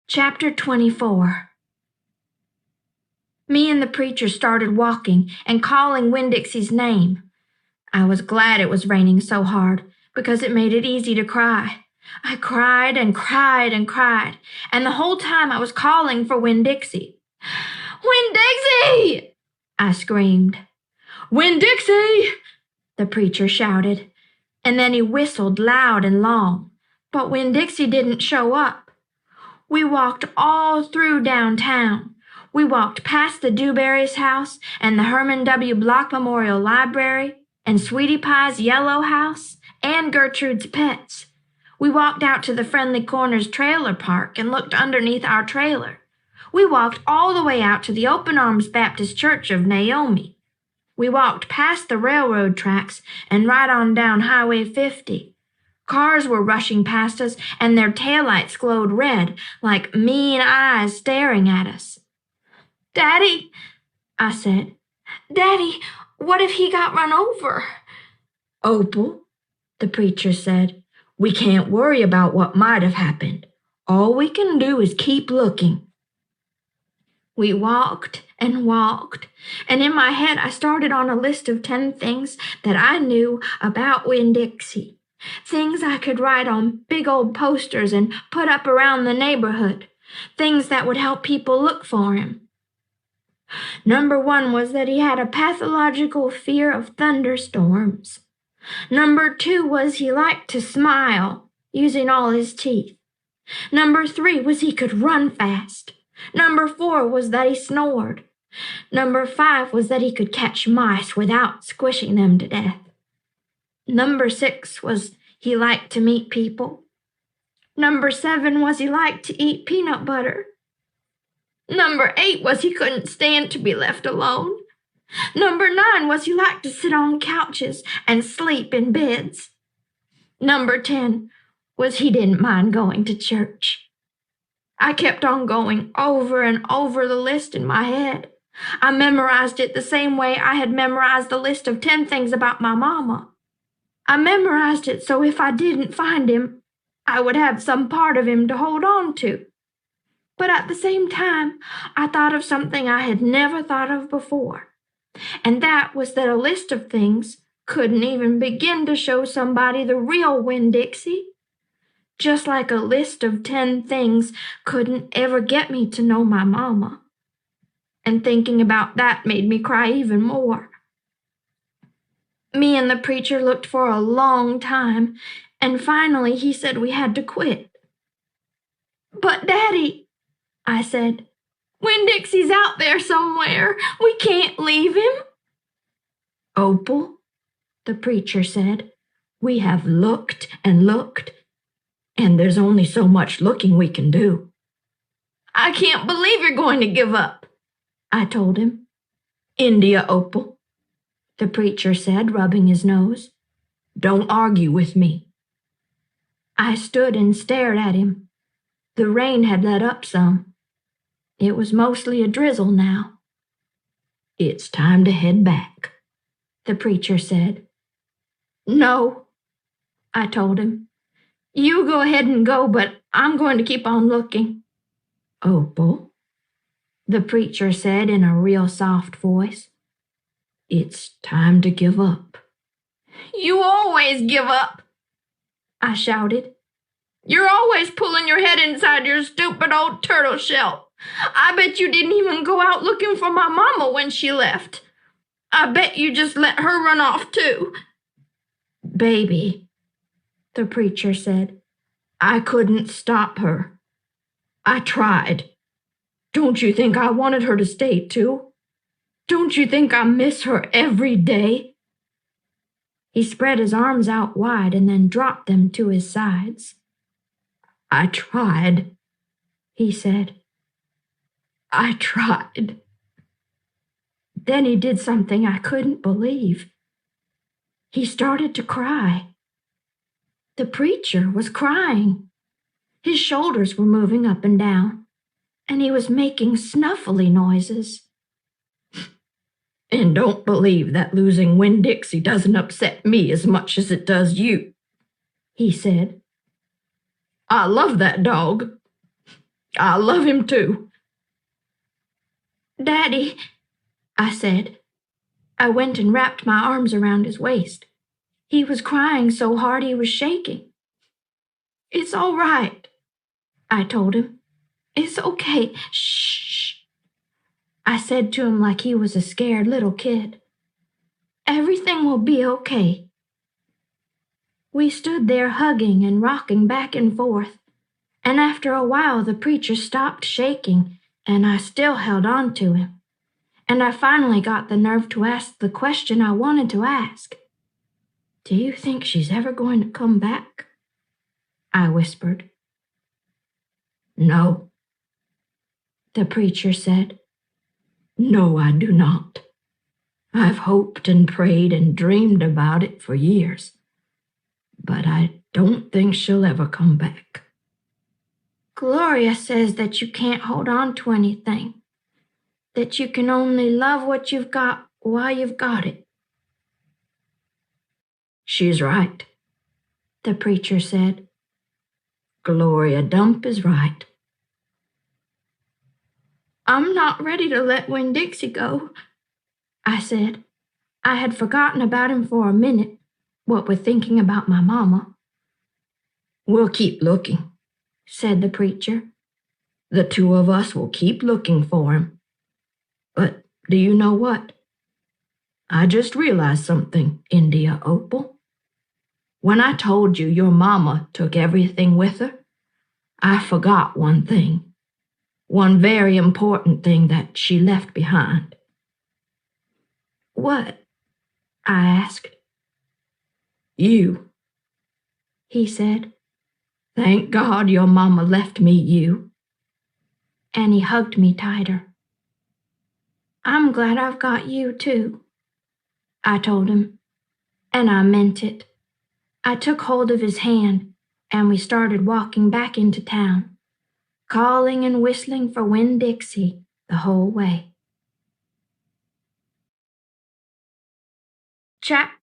Chapter 24. Me and the preacher started walking and calling Winn-Dixie's name. I was glad it was raining so hard, because it made it easy to cry. I cried and cried and cried, and the whole time I was calling for Winn-Dixie. "Winn-Dixie!" I screamed. "Winn-Dixie!" the preacher shouted, and then he whistled loud and long, but Winn-Dixie didn't show up. We walked all through downtown. We walked past the Dewberry's house and the Herman W. Block Memorial Library and Sweetie Pie's yellow house and Gertrude's Pets. We walked out to the Friendly Corners trailer park and looked underneath our trailer. We walked all the way out to the Open Arms Baptist Church of Naomi. We walked past the railroad tracks and right on down Highway 50. Cars were rushing past us, and their taillights glowed red, like mean eyes staring at us. "Daddy," I said, "Daddy, what if he got run over?" "Opal," the preacher said, "we can't worry about what might have happened. All we can do is keep looking." We walked and walked, and in my head I started on a list of 10 things that I knew about Winn-Dixie. Things I could write on big old posters and put up around the neighborhood. Things that would help people look for him. Number 1 was that he had a pathological fear of thunderstorms. Number 2 was he liked to smile, using all his teeth. Number 3 was he could run fast. Number 4 was that he snored. Number 5 was that he could catch mice without squishing them to death. Number 6 was he liked to meet people. Number 7 was he liked to eat peanut butter. Number 8 was he couldn't stand to be left alone. Number 9 was he liked to sit on couches and sleep in beds. Number 10 was he didn't mind going to church. I kept on going over and over the list in my head. I memorized it the same way I had memorized the list of 10 things about my mama. I memorized it so if I didn't find him, I would have some part of him to hold on to. But at the same time, I thought of something I had never thought of before, and that was that a list of things couldn't even begin to show somebody the real Winn-Dixie. Just like a list of 10 things couldn't ever get me to know my mama. And thinking about that made me cry even more. Me and the preacher looked for a long time, and finally he said we had to quit. "But, Daddy," I said, "Winn-Dixie's out there somewhere. We can't leave him." "Opal," the preacher said, "we have looked and looked, and there's only so much looking we can do." "I can't believe you're going to give up," I told him. "India, Opal," the preacher said, rubbing his nose. "Don't argue with me." I stood and stared at him. The rain had let up some. It was mostly a drizzle now. "It's time to head back," the preacher said. "No," I told him. "You go ahead and go, but I'm going to keep on looking." "Opal," the preacher said in a real soft voice, "it's time to give up." "You always give up," I shouted. "You're always pulling your head inside your stupid old turtle shell. I bet you didn't even go out looking for my mama when she left. I bet you just let her run off too." "Baby," the preacher said, "I couldn't stop her. I tried. Don't you think I wanted her to stay too? Don't you think I miss her every day?" He spread his arms out wide and then dropped them to his sides. "I tried," he said. "I tried." Then he did something I couldn't believe. He started to cry. The preacher was crying. His shoulders were moving up and down, and he was making snuffly noises. "And don't believe that losing Winn-Dixie doesn't upset me as much as it does you," he said. "I love that dog. I love him too. Daddy, I said. I went and wrapped my arms around his waist. He was crying so hard he was shaking. It's all right, I told him. It's okay. Shh. I said to him like he was a scared little kid. Everything will be okay. We stood there hugging and rocking back and forth, and after a while the preacher stopped shaking, and I still held on to him. And I finally got the nerve to ask the question I wanted to ask. Do you think she's ever going to come back? I whispered. No, the preacher said. No, I do not. I've hoped and prayed and dreamed about it for years, but I don't think she'll ever come back. Gloria says that you can't hold on to anything, that you can only love what you've got while you've got it. She's right, the preacher said. Gloria Dump is right. I'm not ready to let Winn-Dixie go, I said. I had forgotten about him for a minute, what with thinking about my mama. We'll keep looking, said the preacher. The two of us will keep looking for him. But do you know what? I just realized something, India Opal. When I told you your mama took everything with her, I forgot one thing. One very important thing that she left behind. What? I asked. You, he said. Thank God your mama left me you. And he hugged me tighter. I'm glad I've got you too, I told him, and I meant it. I took hold of his hand, and we started walking back into town, calling and whistling for Winn-Dixie the whole way. Chapter